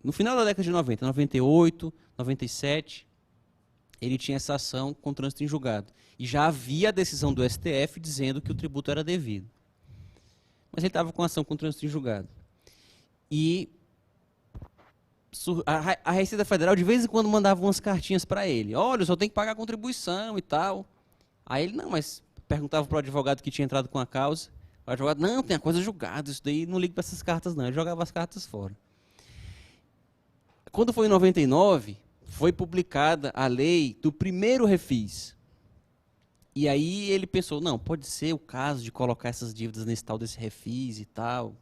no final da década de 90, 98, 97, ele tinha essa ação com trânsito em julgado. E já havia a decisão do STF dizendo que o tributo era devido. Mas ele estava com ação com trânsito em julgado. E a Receita Federal, de vez em quando, mandava umas cartinhas para ele. Olha, eu só tenho que pagar a contribuição e tal. Aí ele, não, mas perguntava para o advogado que tinha entrado com a causa. O advogado, não, tem a coisa julgada, isso daí não liga para essas cartas, não. Ele jogava as cartas fora. Quando foi em 99, foi publicada a lei do primeiro refis. E aí ele pensou, não, pode ser o caso de colocar essas dívidas nesse tal desse refis e tal.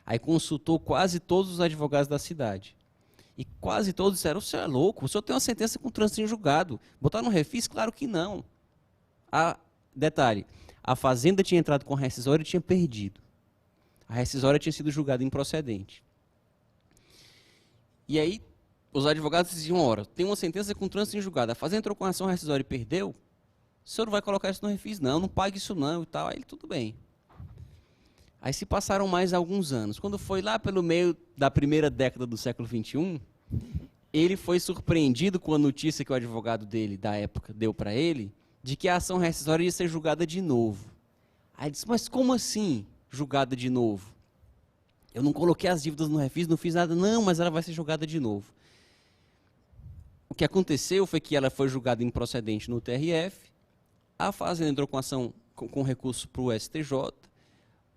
Aí consultou quase todos os advogados da cidade. E quase todos disseram, o senhor é louco, o senhor tem uma sentença com trânsito em julgado. Botar no refis? Claro que não. Detalhe, a Fazenda tinha entrado com a rescisória e tinha perdido. A rescisória tinha sido julgada improcedente. E aí, os advogados diziam, ora, tem uma sentença com trânsito em julgado, a Fazenda entrou com a ação rescisória e perdeu, o senhor não vai colocar isso no refis? Não, não pague isso não e tal. Aí, tudo bem. Aí se passaram mais alguns anos. Quando foi lá pelo meio da primeira década do século XXI, ele foi surpreendido com a notícia que o advogado dele, da época, deu para ele, de que a ação rescisória ia ser julgada de novo. Aí ele disse, mas como assim julgada de novo? Eu não coloquei as dívidas no refis, não fiz nada. Não, mas ela vai ser julgada de novo. O que aconteceu foi que ela foi julgada improcedente no TRF, a Fazenda entrou com ação com recurso para o STJ,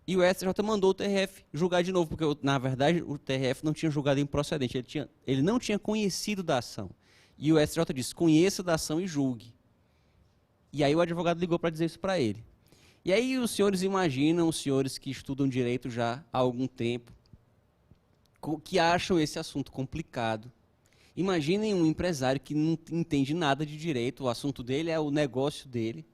e o STJ mandou o TRF julgar de novo, porque, na verdade, o TRF não tinha julgado improcedente, ele não tinha conhecido da ação. E o STJ disse, conheça da ação e julgue. E aí o advogado ligou para dizer isso para ele. E aí os senhores imaginam, os senhores que estudam direito já há algum tempo, que acham esse assunto complicado. Imaginem um empresário que não entende nada de direito, o assunto dele é o negócio dele,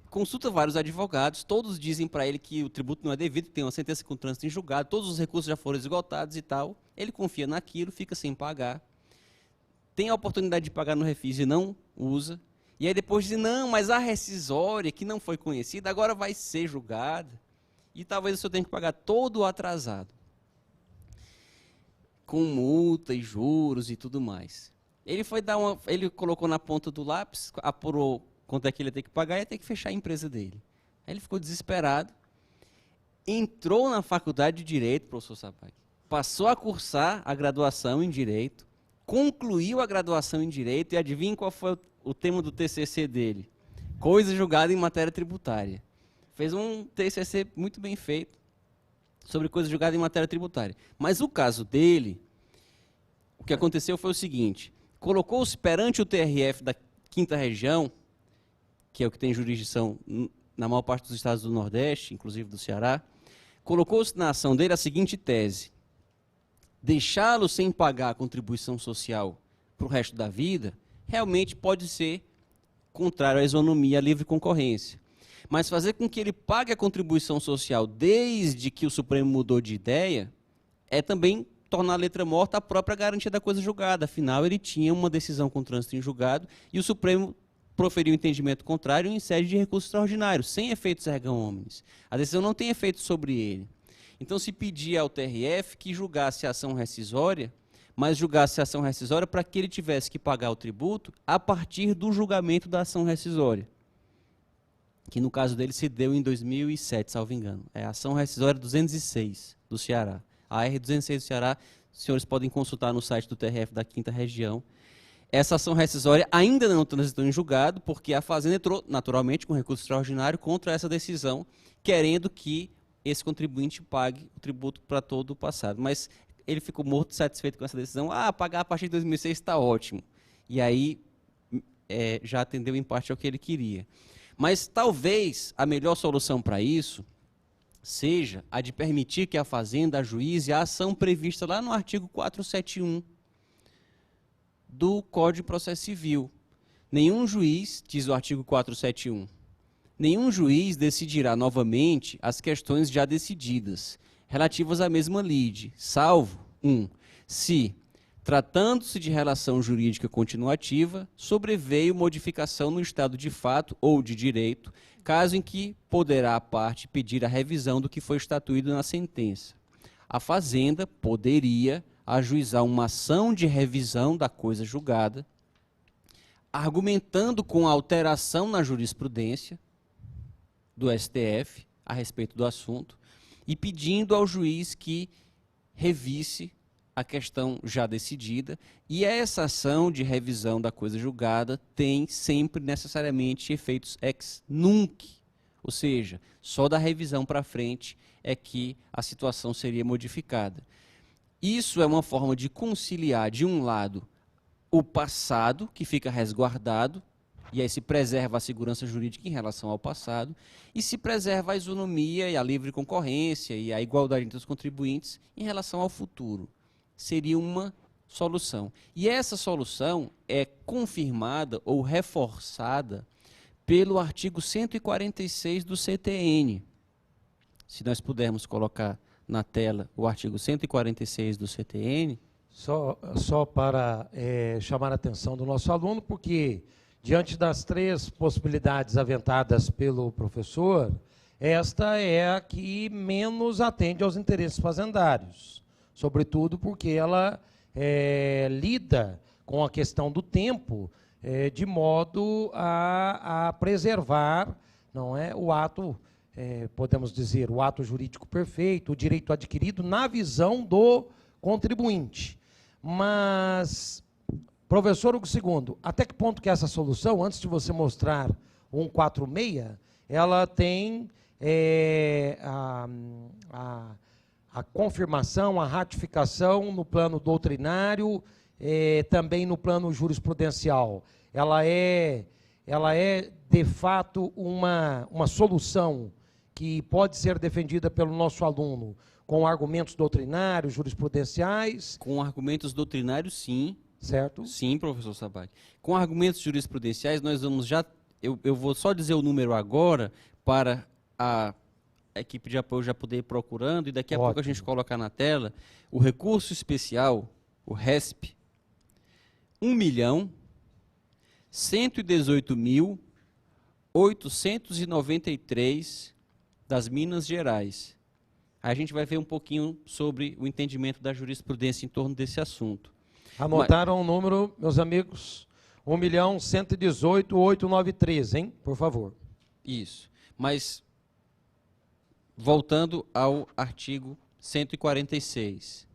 consulta vários advogados, todos dizem para ele que o tributo não é devido, que tem uma sentença com trânsito em julgado, todos os recursos já foram esgotados e tal, ele confia naquilo, fica sem pagar, tem a oportunidade de pagar no refis e não usa, e aí depois diz, não, mas a rescisória, que não foi conhecida, agora vai ser julgada, e talvez o senhor tenha que pagar todo o atrasado, com multa e juros e tudo mais. Ele colocou na ponta do lápis, apurou quanto é que ele ia ter que pagar e ia ter que fechar a empresa dele. Aí ele ficou desesperado, entrou na faculdade de Direito, professor Sapai, passou a cursar a graduação em Direito, concluiu a graduação em Direito e adivinha qual foi o tema do TCC dele? Coisa julgada em matéria tributária. Fez um TCC muito bem feito sobre coisa julgada em matéria tributária. Mas o caso dele, o que aconteceu foi o seguinte, colocou-se perante o TRF da 5ª Região, que é o que tem jurisdição na maior parte dos estados do Nordeste, inclusive do Ceará, colocou-se na ação dele a seguinte tese: deixá-lo sem pagar a contribuição social para o resto da vida, realmente pode ser contrário à isonomia, à livre concorrência. Mas fazer com que ele pague a contribuição social desde que o Supremo mudou de ideia, é também tornar a letra morta a própria garantia da coisa julgada. Afinal, ele tinha uma decisão com trânsito em julgado e o Supremo proferiu um entendimento contrário em sede de recurso extraordinário, sem efeitos erga omnes. A decisão não tem efeito sobre ele. Então, se pedia ao TRF que julgasse a ação rescisória, mas julgasse a ação rescisória para que ele tivesse que pagar o tributo a partir do julgamento da ação rescisória, que no caso dele se deu em 2007, salvo engano. É a ação rescisória 206 do Ceará. A R206 do Ceará, os senhores podem consultar no site do TRF da 5ª Região. Essa ação rescisória ainda não transitou em julgado, porque a Fazenda entrou, naturalmente, com recurso extraordinário contra essa decisão, querendo que esse contribuinte pague o tributo para todo o passado. Mas ele ficou morto satisfeito com essa decisão. Pagar a partir de 2006 está ótimo. E aí já atendeu em parte ao que ele queria. Mas talvez a melhor solução para isso seja a de permitir que a Fazenda ajuize a ação prevista lá no artigo 471 do Código de Processo Civil. Nenhum juiz, diz o artigo 471, nenhum juiz decidirá novamente as questões já decididas, relativas à mesma lide, salvo 1. Se, tratando-se de relação jurídica continuativa, sobreveio modificação no estado de fato ou de direito, caso em que poderá a parte pedir a revisão do que foi estatuído na sentença. A Fazenda poderia, ajuizar uma ação de revisão da coisa julgada, argumentando com a alteração na jurisprudência do STF a respeito do assunto e pedindo ao juiz que revisse a questão já decidida, e essa ação de revisão da coisa julgada tem sempre necessariamente efeitos ex nunc, ou seja, só da revisão para frente é que a situação seria modificada. Isso é uma forma de conciliar, de um lado, o passado, que fica resguardado, e aí se preserva a segurança jurídica em relação ao passado, e se preserva a isonomia e a livre concorrência e a igualdade entre os contribuintes em relação ao futuro. Seria uma solução. E essa solução é confirmada ou reforçada pelo artigo 146 do CTN. Se nós pudermos colocar na tela o artigo 146 do CTN. Só para chamar a atenção do nosso aluno, porque, diante das três possibilidades aventadas pelo professor, esta é a que menos atende aos interesses fazendários, sobretudo porque ela lida com a questão do tempo de modo a preservar, não é, o ato, podemos dizer, o ato jurídico perfeito, o direito adquirido na visão do contribuinte. Mas, professor Hugo II, até que ponto que essa solução, antes de você mostrar o 146, ela tem a confirmação, a ratificação no plano doutrinário, também no plano jurisprudencial? Ela é de fato, uma solução que pode ser defendida pelo nosso aluno com argumentos doutrinários, jurisprudenciais? Com argumentos doutrinários, sim. Certo? Sim, professor Sabac. Com argumentos jurisprudenciais, nós vamos já... Eu vou só dizer o número agora para a equipe de apoio já poder ir procurando, e daqui a pouco a gente colocar na tela o recurso especial, o RESP, 1.118.893 das Minas Gerais. Aí a gente vai ver um pouquinho sobre o entendimento da jurisprudência em torno desse assunto. Anotaram o número, meus amigos? 1.118.893, hein? Por favor. Isso. Mas, voltando ao artigo 146.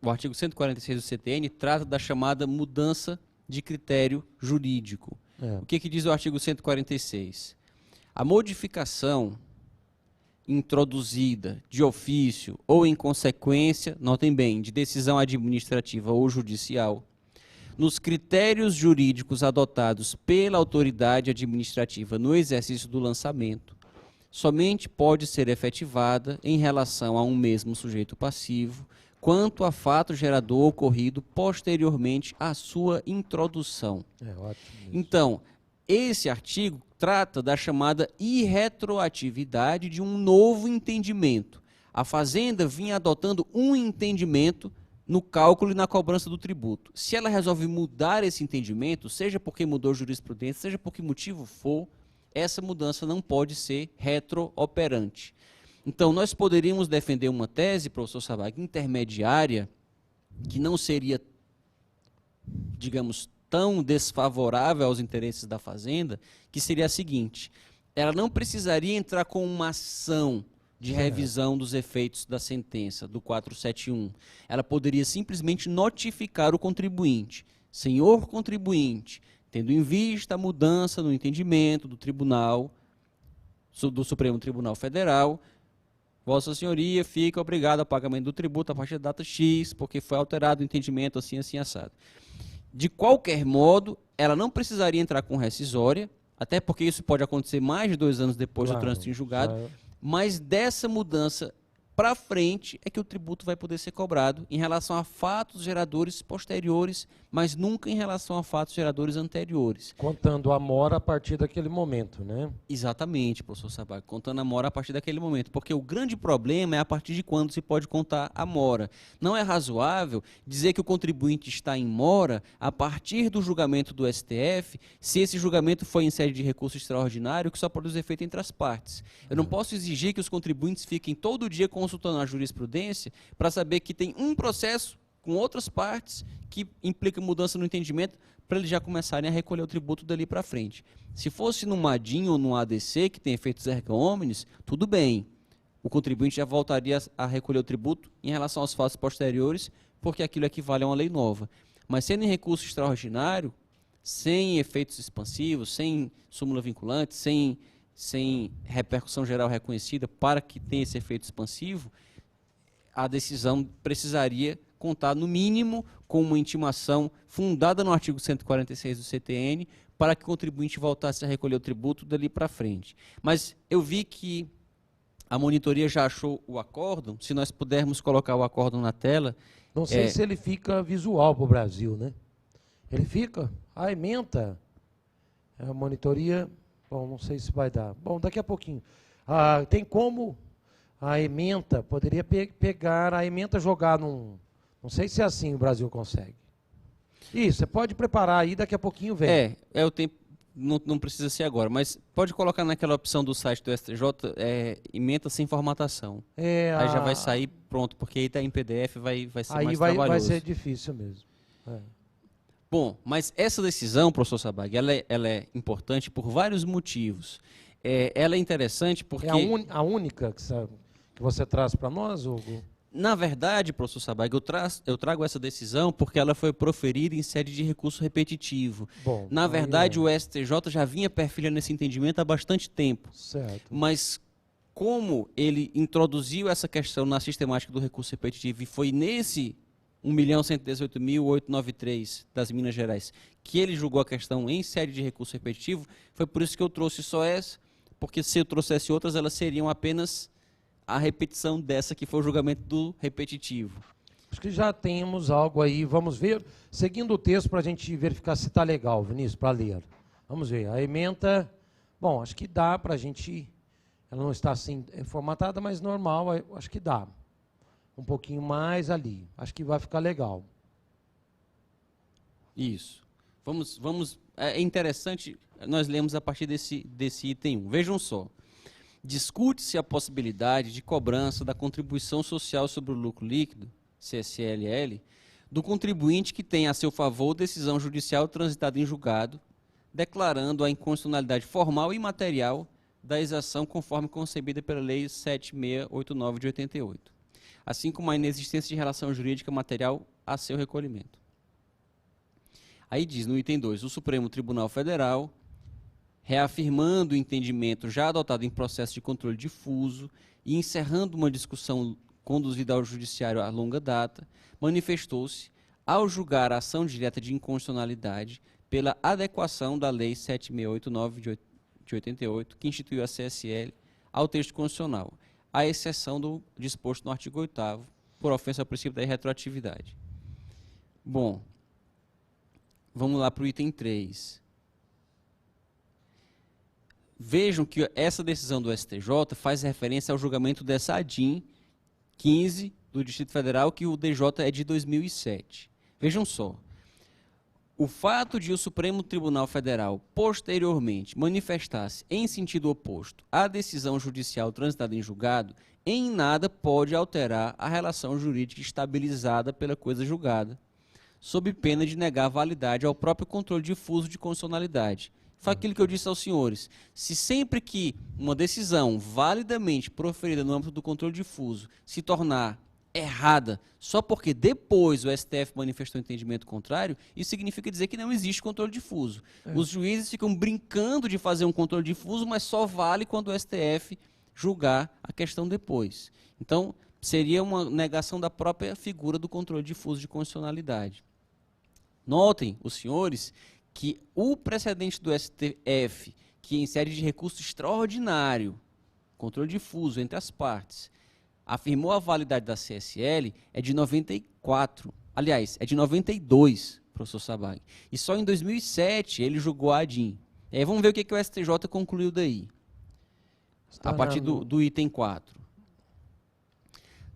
O artigo 146 do CTN trata da chamada mudança de critério jurídico. O que diz o artigo 146? A modificação introduzida de ofício ou em consequência, notem bem, de decisão administrativa ou judicial, nos critérios jurídicos adotados pela autoridade administrativa no exercício do lançamento, somente pode ser efetivada em relação a um mesmo sujeito passivo, quanto a fato gerador ocorrido posteriormente à sua introdução. Ótimo. Então, esse artigo trata da chamada irretroatividade de um novo entendimento. A Fazenda vinha adotando um entendimento no cálculo e na cobrança do tributo. Se ela resolve mudar esse entendimento, seja porque mudou jurisprudência, seja por que motivo for, essa mudança não pode ser retrooperante. Então, nós poderíamos defender uma tese, professor Sabac, intermediária, que não seria, digamos, tão desfavorável aos interesses da Fazenda, que seria a seguinte: ela não precisaria entrar com uma ação de revisão dos efeitos da sentença do 471. Ela poderia simplesmente notificar o contribuinte. Senhor contribuinte, tendo em vista a mudança no entendimento do Tribunal, do Supremo Tribunal Federal, Vossa Senhoria fica obrigado ao pagamento do tributo a partir da data X, porque foi alterado o entendimento assim, assim, assado. De qualquer modo, ela não precisaria entrar com rescisória, até porque isso pode acontecer mais de 2 anos depois do trânsito em julgado, mas dessa mudança para frente é que o tributo vai poder ser cobrado em relação a fatos geradores posteriores, mas nunca em relação a fatos geradores anteriores. Contando a mora a partir daquele momento, né? Exatamente, professor Sabac, contando a mora a partir daquele momento, porque o grande problema é a partir de quando se pode contar a mora. Não é razoável dizer que o contribuinte está em mora a partir do julgamento do STF, se esse julgamento foi em sede de recurso extraordinário, que só produz efeito entre as partes. Eu não posso exigir que os contribuintes fiquem todo dia com consultando a jurisprudência para saber que tem um processo com outras partes que implica mudança no entendimento para eles já começarem a recolher o tributo dali para frente. Se fosse no MADIM ou no ADC, que tem efeitos erga omnes, tudo bem. O contribuinte já voltaria a recolher o tributo em relação aos fatos posteriores, porque aquilo equivale a uma lei nova. Mas sendo em recurso extraordinário, sem efeitos expansivos, sem súmula vinculante, sem repercussão geral reconhecida para que tenha esse efeito expansivo, a decisão precisaria contar, no mínimo, com uma intimação fundada no artigo 146 do CTN para que o contribuinte voltasse a recolher o tributo dali para frente. Mas eu vi que a monitoria já achou o acórdão. Se nós pudermos colocar o acórdão na tela... Não sei se ele fica visual para o Brasil, né? Ele fica? A ementa, a monitoria... Bom, não sei se vai dar. Bom, daqui a pouquinho. Tem como a ementa, poderia pegar a ementa, jogar num... Não sei se é assim o Brasil consegue. Isso, você pode preparar aí, daqui a pouquinho vem. O tempo, não precisa ser agora, mas pode colocar naquela opção do site do STJ, ementa sem formatação. Aí já vai sair pronto, porque aí está em PDF, vai ser mais trabalhoso. Aí vai ser difícil mesmo. Bom, mas essa decisão, professor Sabag, ela é importante por vários motivos. Ela é interessante porque... É a única que você traz para nós, Hugo? Na verdade, professor Sabag, eu trago essa decisão porque ela foi proferida em sede de recurso repetitivo. Bom, na verdade, o STJ já vinha perfilhando esse entendimento há bastante tempo. Certo. Mas como ele introduziu essa questão na sistemática do recurso repetitivo e foi nesse 1.118.893 das Minas Gerais que ele julgou a questão em sede de recurso repetitivo, foi por isso que eu trouxe só essa, porque se eu trouxesse outras, elas seriam apenas a repetição dessa que foi o julgamento do repetitivo. Acho que já temos algo aí, vamos ver, seguindo o texto para a gente verificar se está legal, Vinícius, para ler. Vamos ver, a ementa, bom, acho que dá para a gente, ela não está assim formatada, mas normal, acho que dá. Um pouquinho mais ali, acho que vai ficar legal. Isso. É interessante, nós lemos a partir desse item 1. Vejam só. Discute-se a possibilidade de cobrança da contribuição social sobre o lucro líquido, CSLL, do contribuinte que tem a seu favor decisão judicial transitada em julgado, declarando a inconstitucionalidade formal e material da exação conforme concebida pela Lei 7689 de 88, assim como a inexistência de relação jurídica material a seu recolhimento. Aí diz, no item 2, o Supremo Tribunal Federal, reafirmando o entendimento já adotado em processo de controle difuso e encerrando uma discussão conduzida ao judiciário a longa data, manifestou-se, ao julgar a ação direta de inconstitucionalidade, pela adequação da Lei 7689 de 88, que instituiu a CSL, ao texto constitucional, à exceção do disposto no artigo 8º, por ofensa ao princípio da irretroatividade. Bom, vamos lá para o item 3. Vejam que essa decisão do STJ faz referência ao julgamento dessa ADIM 15 do Distrito Federal, que o DJ é de 2007. Vejam só, o fato de o Supremo Tribunal Federal posteriormente manifestar-se em sentido oposto à decisão judicial transitada em julgado, em nada pode alterar a relação jurídica estabilizada pela coisa julgada, sob pena de negar validade ao próprio controle difuso de constitucionalidade. Foi aquilo que eu disse aos senhores. Se sempre que uma decisão validamente proferida no âmbito do controle difuso se tornar errada só porque depois o STF manifestou um entendimento contrário, isso significa dizer que não existe controle difuso. Os juízes ficam brincando de fazer um controle difuso, mas só vale quando o STF julgar a questão depois. Então, seria uma negação da própria figura do controle difuso de constitucionalidade. Notem, os senhores, que o precedente do STF, que em sede de recurso extraordinário, controle difuso entre as partes, afirmou a validade da CSL, é de 94. Aliás, é de 92, professor Sabag. E só em 2007 ele julgou a ADIM. E aí vamos ver o que o STJ concluiu daí. A partir do item 4.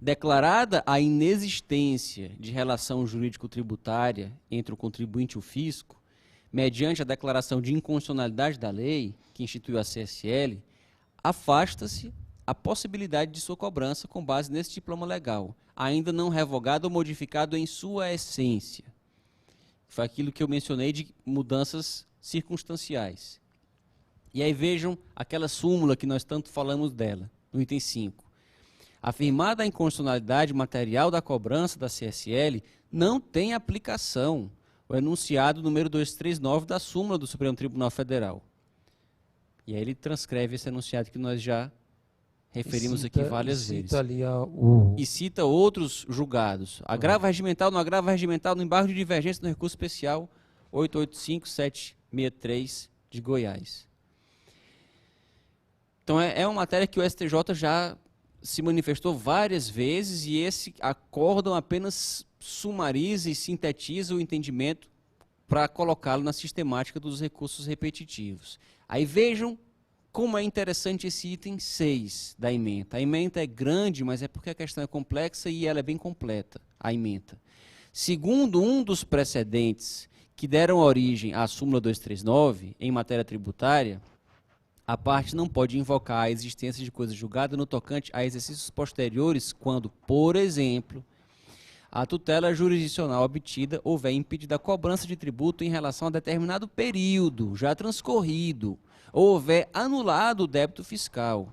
Declarada a inexistência de relação jurídico-tributária entre o contribuinte e o fisco, mediante a declaração de inconstitucionalidade da lei, que instituiu a CSL, afasta-se a possibilidade de sua cobrança com base nesse diploma legal, ainda não revogado ou modificado em sua essência. Foi aquilo que eu mencionei de mudanças circunstanciais. E aí vejam aquela súmula que nós tanto falamos dela, no item 5. Afirmada a inconstitucionalidade material da cobrança da CSL, não tem aplicação o enunciado número 239 da súmula do Supremo Tribunal Federal. E aí ele transcreve esse enunciado que nós já referimos aqui várias vezes. Ali e cita outros julgados. Agravo regimental, no agravo regimental, no embargo de divergência no recurso especial 885763 de Goiás. Então é uma matéria que o STJ já se manifestou várias vezes e esse acórdão apenas sumariza e sintetiza o entendimento para colocá-lo na sistemática dos recursos repetitivos. Aí vejam como é interessante esse item 6 da ementa. A ementa é grande, mas é porque a questão é complexa e ela é bem completa, a ementa. Segundo um dos precedentes que deram origem à súmula 239, em matéria tributária, a parte não pode invocar a existência de coisa julgada no tocante a exercícios posteriores quando, por exemplo, a tutela jurisdicional obtida houver impedido a cobrança de tributo em relação a determinado período já transcorrido, ou houver anulado o débito fiscal.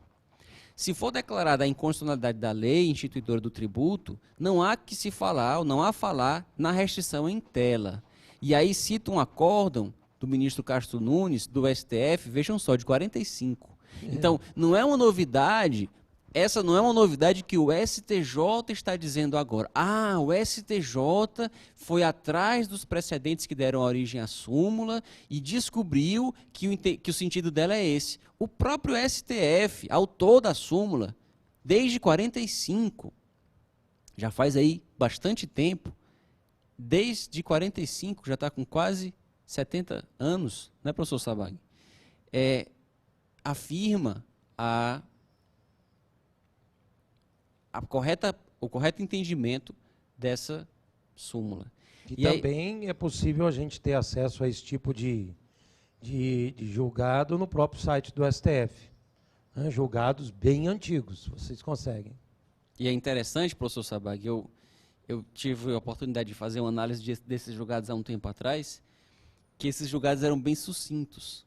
Se for declarada a inconstitucionalidade da lei instituidora do tributo, não há que se falar, ou não há falar, na restrição em tela. E aí cita um acórdão do ministro Castro Nunes, do STF, vejam só, de 45. Então, não é uma novidade, essa não é uma novidade que o STJ está dizendo agora. Ah, o STJ foi atrás dos precedentes que deram origem à súmula e descobriu que o sentido dela é esse. O próprio STF, autor da súmula, desde 45, já faz aí bastante tempo, desde 45, já está com quase 70 anos, né, professor Sabag? Afirma o correto entendimento dessa súmula. E também é possível a gente ter acesso a esse tipo de julgado no próprio site do STF. Né? Julgados bem antigos, vocês conseguem. E é interessante, professor Sabag, eu tive a oportunidade de fazer uma análise desses julgados há um tempo atrás, que esses julgados eram bem sucintos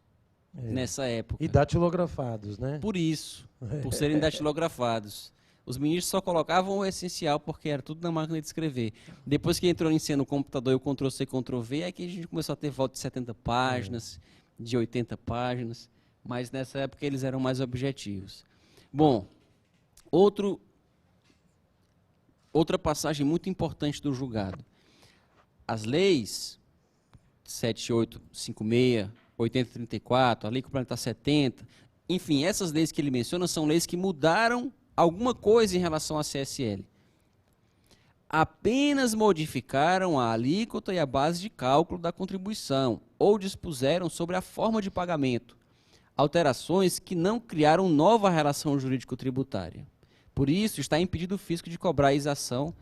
nessa época. E datilografados, né? Por isso, por serem datilografados. Os ministros só colocavam o essencial, porque era tudo na máquina de escrever. Depois que entrou em cena o computador e o Ctrl-C, Ctrl-V, é que a gente começou a ter volta de 70 páginas, de 80 páginas, mas nessa época eles eram mais objetivos. Bom, outra passagem muito importante do julgado. As leis 7856, 8034, a lei complementar 70, enfim, essas leis que ele menciona são leis que mudaram alguma coisa em relação à CSL. Apenas modificaram a alíquota e a base de cálculo da contribuição, ou dispuseram sobre a forma de pagamento, alterações que não criaram nova relação jurídico-tributária. Por isso, está impedido o fisco de cobrar a isenção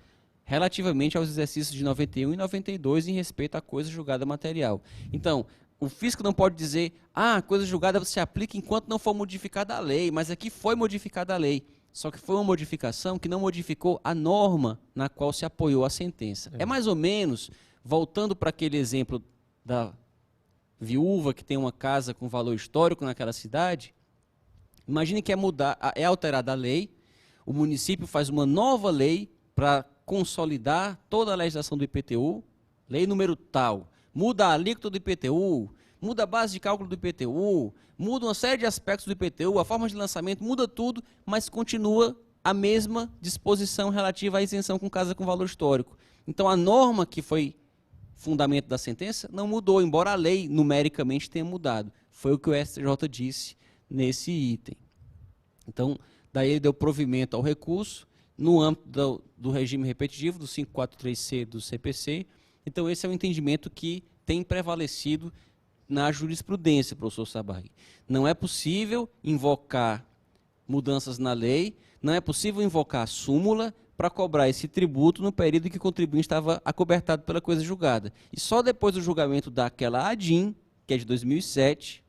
relativamente aos exercícios de 91 e 92 em respeito à coisa julgada material. Então, o fisco não pode dizer, a coisa julgada se aplica enquanto não for modificada a lei, mas aqui foi modificada a lei. Só que foi uma modificação que não modificou a norma na qual se apoiou a sentença. É mais ou menos, voltando para aquele exemplo da viúva que tem uma casa com valor histórico naquela cidade, imagine que é alterada a lei, o município faz uma nova lei para consolidar toda a legislação do IPTU, lei número tal, muda a alíquota do IPTU, muda a base de cálculo do IPTU, muda uma série de aspectos do IPTU, a forma de lançamento, muda tudo, mas continua a mesma disposição relativa à isenção com casa com valor histórico. Então, a norma que foi fundamento da sentença não mudou, embora a lei numericamente tenha mudado. Foi o que o STJ disse nesse item. Então, daí ele deu provimento ao recurso, no âmbito do regime repetitivo, do 543C do CPC. Então, esse é o entendimento que tem prevalecido na jurisprudência, professor Sabag. Não é possível invocar mudanças na lei, não é possível invocar a súmula para cobrar esse tributo no período em que o contribuinte estava acobertado pela coisa julgada. E só depois do julgamento daquela ADIM, que é de 2007,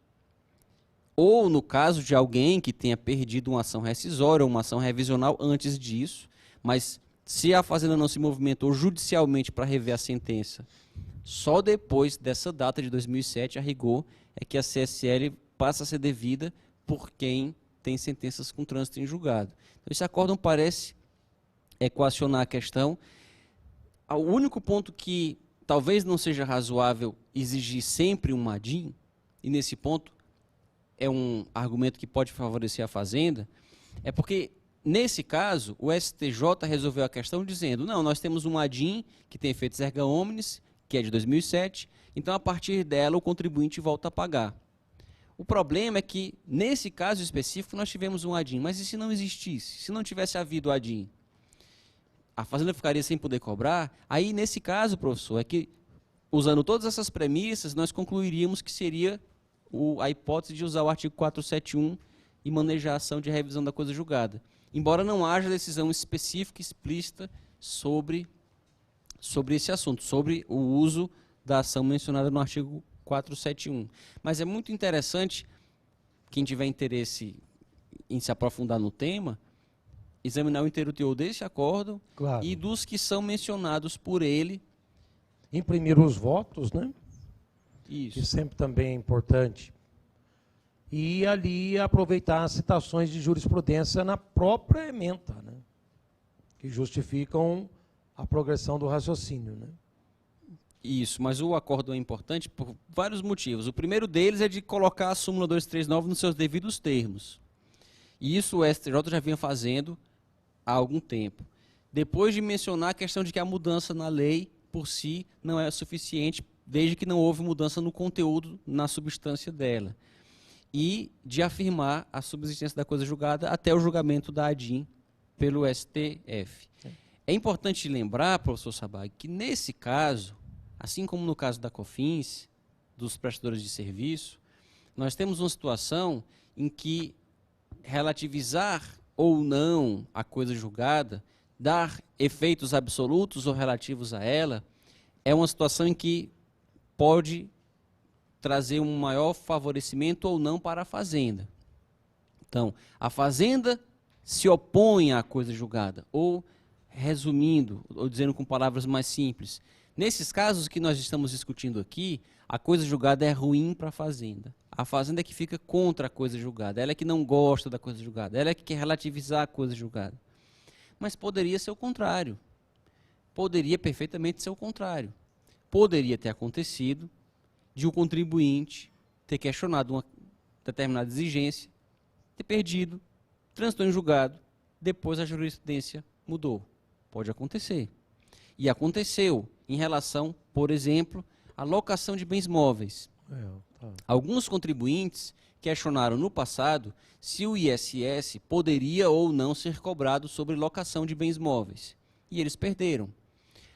ou no caso de alguém que tenha perdido uma ação rescisória ou uma ação revisional antes disso, mas se a Fazenda não se movimentou judicialmente para rever a sentença, só depois dessa data de 2007, a rigor, é que a CSL passa a ser devida por quem tem sentenças com trânsito em julgado. Então, esse acórdão parece equacionar a questão. O único ponto que talvez não seja razoável exigir sempre um ADIM, e nesse ponto é um argumento que pode favorecer a Fazenda, é porque, nesse caso, o STJ resolveu a questão dizendo, não, nós temos um ADIM que tem efeitos erga omnes, que é de 2007, então, a partir dela, o contribuinte volta a pagar. O problema é que, nesse caso específico, nós tivemos um ADIM, mas e se não existisse? Se não tivesse havido ADIM? A Fazenda ficaria sem poder cobrar? Aí, nesse caso, professor, é que, usando todas essas premissas, nós concluiríamos que seria a hipótese de usar o artigo 471 e manejar a ação de revisão da coisa julgada. Embora não haja decisão específica, explícita, sobre esse assunto, sobre o uso da ação mencionada no artigo 471. Mas é muito interessante, quem tiver interesse em se aprofundar no tema, examinar o inteiro teor desse acordo, claro, e dos que são mencionados por ele. Imprimir os votos, né? Isso. Que sempre também é importante. E ali aproveitar as citações de jurisprudência na própria ementa, né? Que justificam a progressão do raciocínio, né? Isso, mas o acordo é importante por vários motivos. O primeiro deles é de colocar a súmula 239 nos seus devidos termos. E isso o STJ já vinha fazendo há algum tempo. Depois de mencionar a questão de que a mudança na lei, por si, não é suficiente, desde que não houve mudança no conteúdo, na substância dela. E de afirmar a subsistência da coisa julgada até o julgamento da ADIM pelo STF. É importante lembrar, professor Sabag, que nesse caso, assim como no caso da COFINS, dos prestadores de serviço, nós temos uma situação em que relativizar ou não a coisa julgada, dar efeitos absolutos ou relativos a ela, é uma situação em que pode trazer um maior favorecimento ou não para a Fazenda. Então, a Fazenda se opõe à coisa julgada, ou, resumindo, ou dizendo com palavras mais simples, nesses casos que nós estamos discutindo aqui, a coisa julgada é ruim para a Fazenda. A Fazenda é que fica contra a coisa julgada, ela é que não gosta da coisa julgada, ela é que quer relativizar a coisa julgada. Mas poderia ser o contrário. Poderia perfeitamente ser o contrário. Poderia ter acontecido de o contribuinte ter questionado uma determinada exigência, ter perdido, transitou em julgado, depois a jurisprudência mudou. Pode acontecer. E aconteceu em relação, por exemplo, à locação de bens móveis. Alguns contribuintes questionaram no passado se o ISS poderia ou não ser cobrado sobre locação de bens móveis. E eles perderam.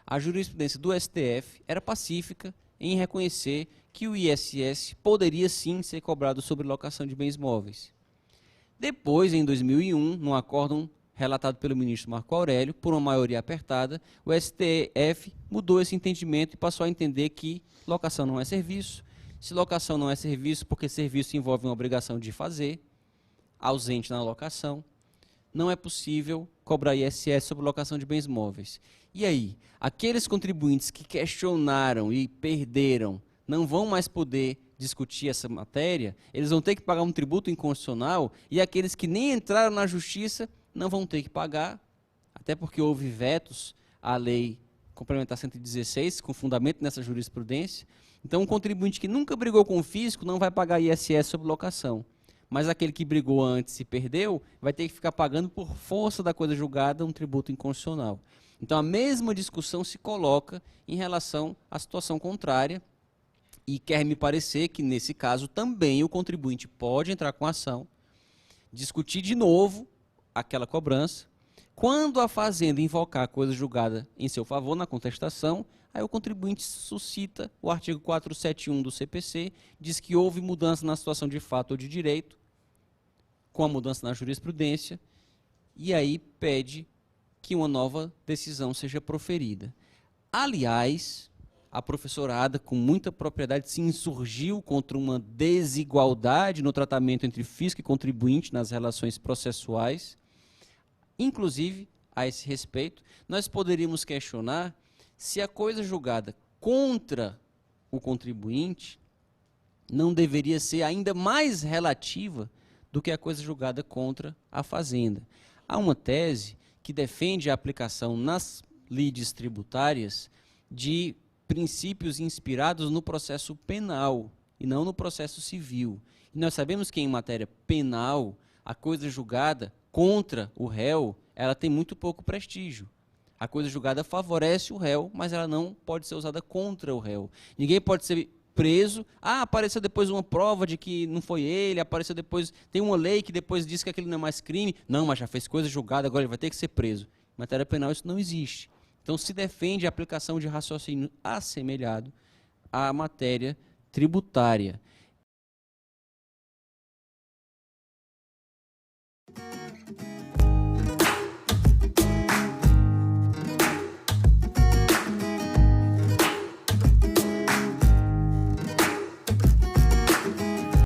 A jurisprudência do STF era pacífica em reconhecer que o ISS poderia sim ser cobrado sobre locação de bens móveis. Depois, em 2001, num acórdão relatado pelo ministro Marco Aurélio, por uma maioria apertada, o STF mudou esse entendimento e passou a entender que locação não é serviço. Se locação não é serviço, porque serviço envolve uma obrigação de fazer, ausente na locação, não é possível cobrar ISS sobre locação de bens móveis. E aí, aqueles contribuintes que questionaram e perderam não vão mais poder discutir essa matéria, eles vão ter que pagar um tributo inconstitucional, e aqueles que nem entraram na justiça não vão ter que pagar, até porque houve vetos à lei complementar 116, com fundamento nessa jurisprudência. Então, um contribuinte que nunca brigou com o fisco não vai pagar ISS sobre locação. Mas aquele que brigou antes e perdeu, vai ter que ficar pagando por força da coisa julgada um tributo inconstitucional. Então, a mesma discussão se coloca em relação à situação contrária, e quer me parecer que, nesse caso, também o contribuinte pode entrar com ação, discutir de novo aquela cobrança. Quando a Fazenda invocar a coisa julgada em seu favor na contestação, aí o contribuinte suscita o artigo 471 do CPC, diz que houve mudança na situação de fato ou de direito, com a mudança na jurisprudência, e aí pede que uma nova decisão seja proferida. Aliás, a professorada, com muita propriedade, se insurgiu contra uma desigualdade no tratamento entre fisco e contribuinte nas relações processuais. Inclusive, a esse respeito, nós poderíamos questionar se a coisa julgada contra o contribuinte não deveria ser ainda mais relativa do que a coisa julgada contra a fazenda. Há uma tese que defende a aplicação nas lides tributárias de princípios inspirados no processo penal e não no processo civil. E nós sabemos que em matéria penal, a coisa julgada contra o réu, ela tem muito pouco prestígio. A coisa julgada favorece o réu, mas ela não pode ser usada contra o réu. Ninguém pode ser preso. Ah, apareceu depois uma prova de que não foi ele, apareceu depois, tem uma lei que depois diz que aquilo não é mais crime. Não, mas já fez coisa julgada, agora ele vai ter que ser preso. Em matéria penal isso não existe. Então se defende a aplicação de raciocínio assemelhado à matéria tributária.